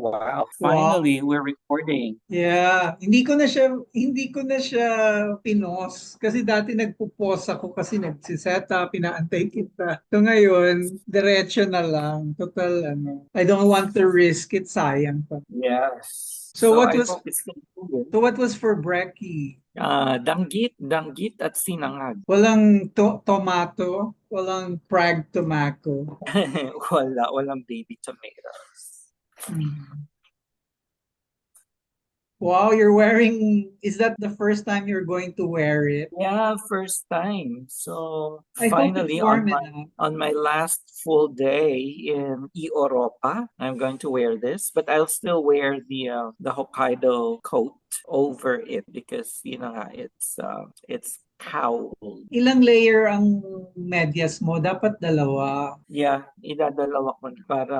Wow, Wow. finally we're recording. Yeah, hindi ko na siya pinos kasi dati nagpo-pause ako kasi nagsiset up, inaantay kita. So ngayon, diretso na lang. Total I don't want to risk it, sayang pa. Yes. So So what I was hope it's good. so what was for brekkie? Danggit at sinangag. Walang tomato, walang Prague tomato. Walang baby tomatoes. Mm. Wow, you're wearing, is that the first time you're going to wear it? Yeah, first time. So I hope it's finally warm enough. on my last full day in Europa, I'm going to wear this, but I'll still wear the Hokkaido coat over it because nga, it's cowl. Ilang layer ang medyas mo? Dapat dalawa. Yeah, idadalawa ko na para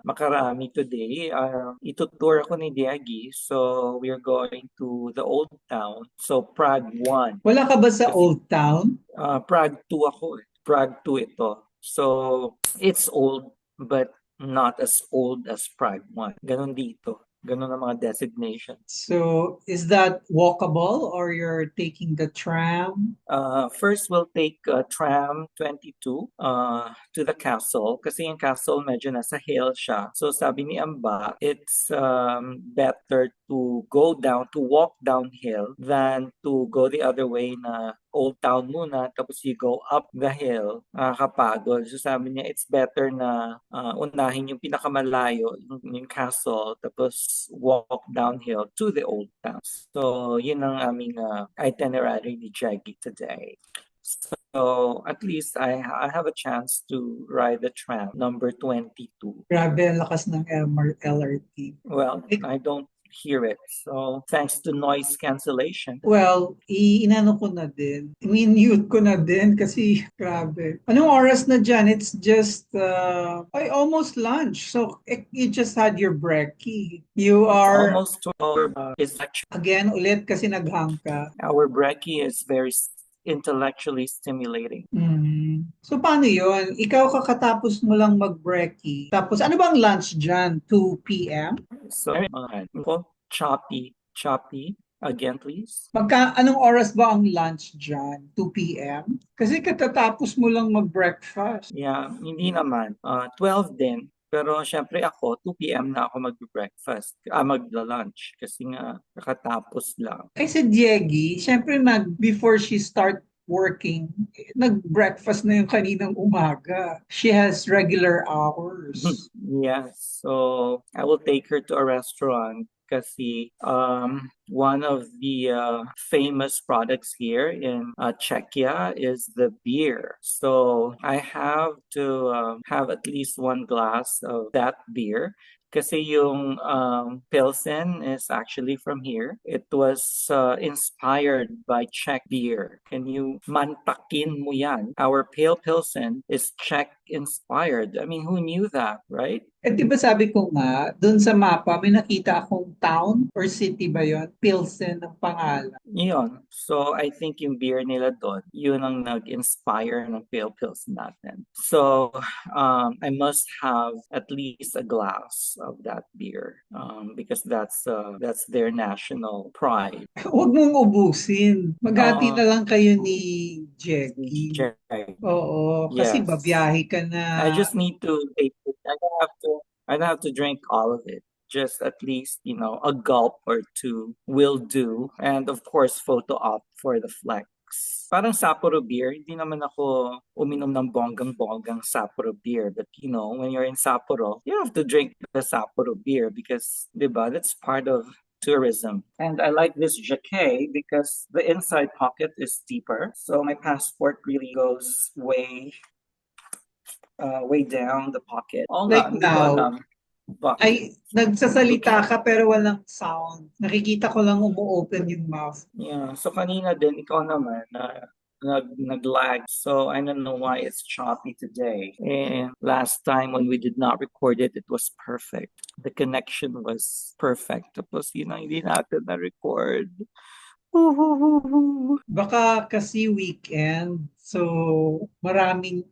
makarami today. Itutour ako ni Diagi. So, we're going to the Old Town. So, Prague 1. Wala ka ba sa Kasi Old Town? Prague 2 ako eh. Prague 2 ito. So, it's old but not as old as Prague 1. Ganon dito. Ganon ang mga designations. So, is that walkable or you're taking the tram? First, we'll take tram 22 to the castle kasi yung castle medyo nasa hill siya. So sabi ni Amba, it's better to walk downhill than to go the other way na Old Town muna tapos you go up the hill. Nakakapagod. So sabi niya, it's better na unahin yung pinakamalayo, yung castle, tapos walk downhill to the Old Town. So yun ang aming itinerary ni Jaggy today. So at least I have a chance to ride the tram number 22. Grabe, ang lakas ng LRT. Well, I don't hear it. So thanks to noise cancellation. Well, inano ko na din. I-mute ko na din kasi grabe. Anong oras na dyan? It's just, almost lunch. So, you just had your brekkie. You It's are, almost 12. It's actually again, ulit kasi naghang ka. our brekkie is very intellectually stimulating. So, paano yon? Ikaw kakatapos mo lang mag-brekkie. Tapos, ano bang lunch dyan? 2 p.m.? So, choppy again, please. Anong oras ba ang lunch dyan? 2 p.m.? Kasi katatapos mo lang mag-breakfast. Yeah, hindi naman. 12 din. Pero syempre ako, 2 p.m. na ako mag-breakfast, magla-lunch kasi nga nakatapos lang. Ay si Diegi, syempre before she start working, nag-breakfast na yung kaninang umaga. She has regular hours. Yes, so I will take her to a restaurant kasi one of the famous products here in Czechia is the beer. So I have to have at least one glass of that beer kasi yung Pilsen is actually from here. It was inspired by Czech beer. Can you mantakin mo yan? Our pale Pilsen is Czech inspired. I mean, who knew that, right? Eh di ba sabi ko nga, dun sa mapa, may nakita akong town or city ba yon? Pilsen ang pangalan. Yun. So, I think yung beer nila doon, yun ang nag-inspire ng Pale Pills natin. So, I must have at least a glass of that beer because that's their national pride. Huwag mong ubusin. Maghati Uh, na lang kayo ni Jackie. Jay, Oo, kasi yes. babiyahe ka na. I just need to taste it. I don't have to drink all of it. Just at least, a gulp or two will do. And of course, photo op for the flex. Parang Sapporo beer, hindi naman ako uminom ng bonggang-bonggang Sapporo beer. But when you're in Sapporo, you have to drink the Sapporo beer because, diba, that's part of tourism. And I like this jacket because the inside pocket is deeper. So my passport really goes way down the pocket. Oo nga, Like hindi ko now, alam. Bakit? ay nagsasalita ka pero walang sound. Nakikita ko lang umu-open yung mouth. Yeah. So kanina din, ikaw naman, nag-lag. So I don't know why it's choppy today. And last time when we did not record it, it was perfect. The connection was perfect. Tapos, hindi natin na-record. Baka kasi weekend, so maraming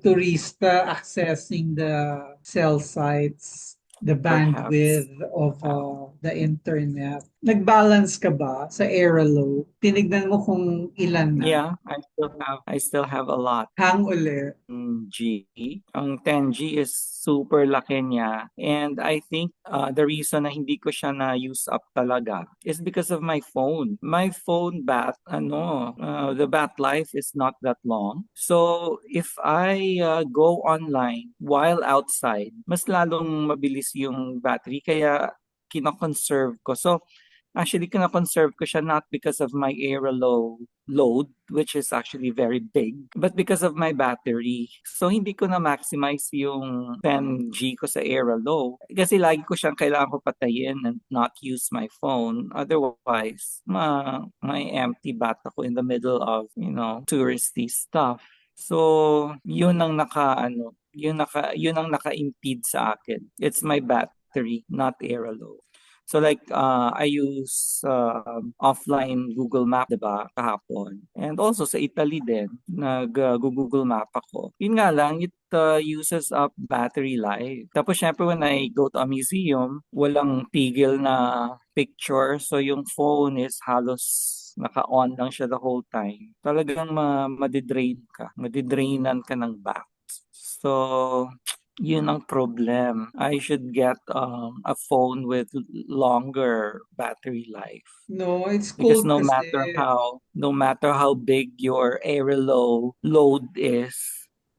turista accessing the cell sites, the Perhaps. bandwidth of Yeah. the internet. Nag-balance ka ba sa Airalo? Tinignan mo kung ilan na. Yeah, I still have a lot. Hang ulit. G. Ang 10G is super laki niya. And I think the reason na hindi ko siya na-use up talaga is because of my phone. My phone the bat life is not that long. So if I go online while outside, mas lalong mabilis yung battery. Kaya kina-conserve ko. So actually, kina-conserve ko siya not because of my airlow load, which is actually very big, but because of my battery. So, hindi ko na-maximize yung 10G ko sa airlow. Kasi lagi ko siyang kailangan ko patayin and not use my phone. Otherwise, may empty bat ako in the middle of, touristy stuff. So, yun ang naka-impede sa akin. It's my battery, not airlow. So like I use offline Google Map 'di ba kahapon. And also sa Italy din Google Map ako. Yun nga lang it uses up battery life. Tapos syempre when I go to a museum, walang tigil na picture. So yung phone is halos naka-on lang siya the whole time. Talagang madidrainan ka ng back. So, yun ang problem. I should get a phone with longer battery life. No, it's Because cool kasi. no matter how big your airlow load is,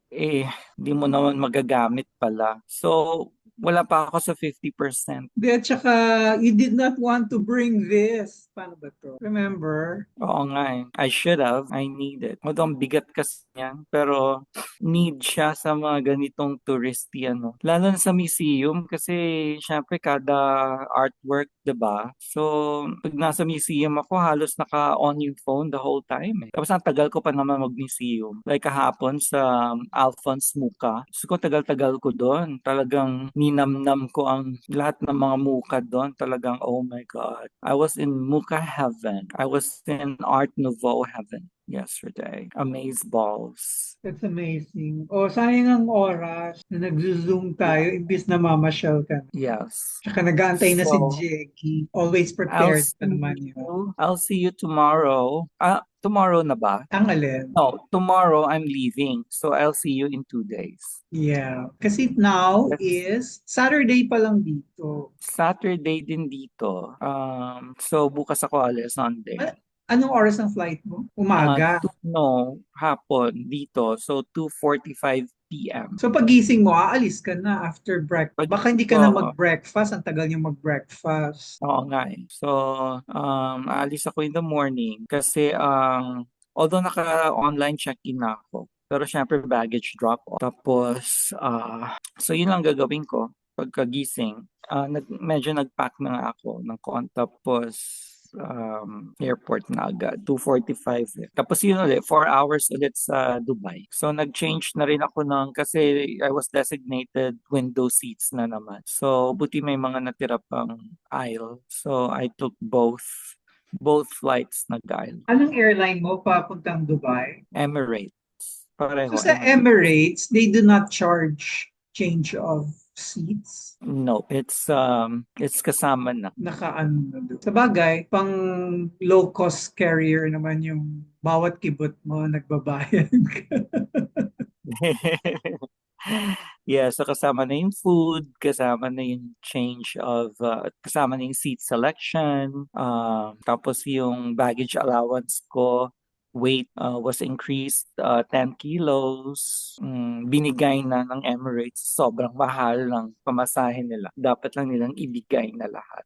di mo naman magagamit pala. So, wala pa ako sa 50%. Di, at saka, you did not want to bring this. Paano ba to? Remember? Oo nga eh. I should have. I need it. Although ang bigat kasi yan. Pero need siya sa mga ganitong touristy Lalo na sa museum kasi syempre kada artwork, 'di ba? So pag nasa museum ako halos naka-on yung phone the whole time eh. Tapos ang tagal ko pa naman mag-museum. Like kahapon sa Alphonse Mucha. So ko tagal-tagal ko doon. Talagang ninamnam ko ang lahat ng mga muka doon. Talagang oh my God. I was in Mucha heaven. I was in Art Nouveau heaven yesterday. Amaze balls. That's amazing. O, sayang ang oras na nag-zoom tayo imbis na mamasyal ka. Yes. Tsaka nag-aantay na si So, Jackie. Always I'll prepared pa see naman yun. I'll see you tomorrow. Tomorrow na ba? Ang alin. No, tomorrow I'm leaving. So I'll see you in 2 days. Yeah. Kasi now That's is Saturday pa lang dito. Saturday din dito. So bukas ako alis Sunday. A- Anong oras ang flight mo? Umaga. Hapon dito. So 2:45 p.m. So pagising mo, aalis ka na after breakfast. Pag, Baka hindi ka na oo, mag-breakfast. Ang tagal niyo mag-breakfast. oo nga eh. So, aalis ako in the morning kasi although naka-online check-in na ako, pero syempre baggage drop off. Tapos, so yun lang gagawin ko pagkagising. Medyo nag-pack na nga ako ng tapos airport na agad, 2:45 eh. Tapos yun ulit, 4 hours ulit sa Dubai. So nag-change na rin ako kasi I was designated window seats na naman. So buti may mga natira pang aisle. So I took both flights nag-aisle. Anong airline mo papuntang Dubai? Emirates. So Pareho, sa Emirates. Emirates, they do not charge change of seats. No, it's kasama na. Nakaano na doon. Sa bagay, pang low cost carrier naman yung bawat kibot mo nagbabayad ka. Yeah, so kasama na yung food, kasama na yung kasama na yung seat selection, tapos yung baggage allowance ko, weight was increased 10 kilos. Binigay na ng Emirates, sobrang mahal ng pamasahe nila. Dapat lang nilang ibigay na lahat.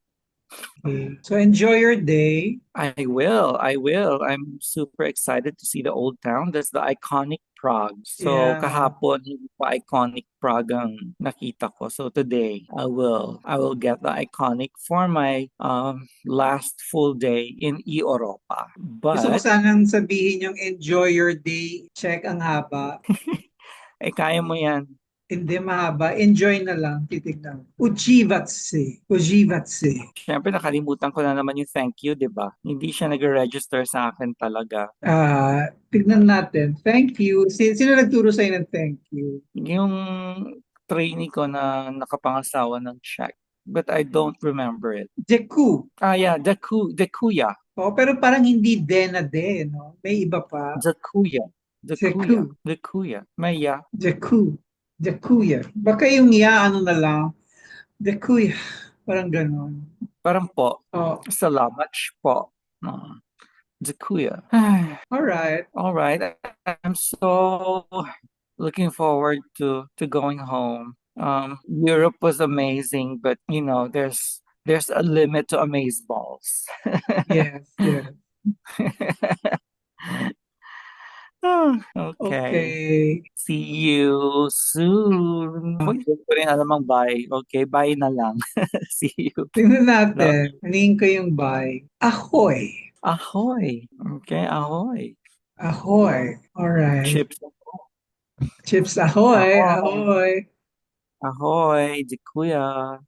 Okay. So enjoy your day. I will. I'm super excited to see the old town. That's the iconic Prague. So Yeah. kahapon hindi pa iconic Prague ang nakita ko. So today I will get the iconic for my last full day in Europa. Gusto ko But sanang sabihin yung enjoy your day. Check ang haba. kaya mo yan. Hindi mahaba. Enjoy na lang. Titignan. Ujivatse. Ujivatse. Siyempre, nakalimutan ko na naman yung thank you, di ba? Hindi siya nag-register sa akin talaga. Tignan natin. Thank you. Sino nagturo sa'yo ng thank you? Yung trainee ko na nakapangasawa ng Czech. But I don't remember it. Jeku. Ah, yeah, Dekuya. Oh, pero parang hindi de na de, no? May iba pa. Dekuya. Jeku. Dekuya. Dekuya. May ya. Jeku. Jekuya. Baka yung ya, ano na lang. Jekuya. Parang ganon. Parang po. Oh, Salamat po. Dekuya. all right. All right. I'm so looking forward to going home. Europe was amazing, but there's a limit to amaze balls. Yes, yes. Okay. Okay. See you soon. Uy, hindi ko rin alam ang bye. Okay, bye na lang. See you. Tingnan Love natin. you. Anin ko yung bye. Ahoy. Ahoy. Okay, ahoy. Ahoy. All right. Chips. Chips ahoy. Ahoy. Ahoy. Ahoy. Dikuya.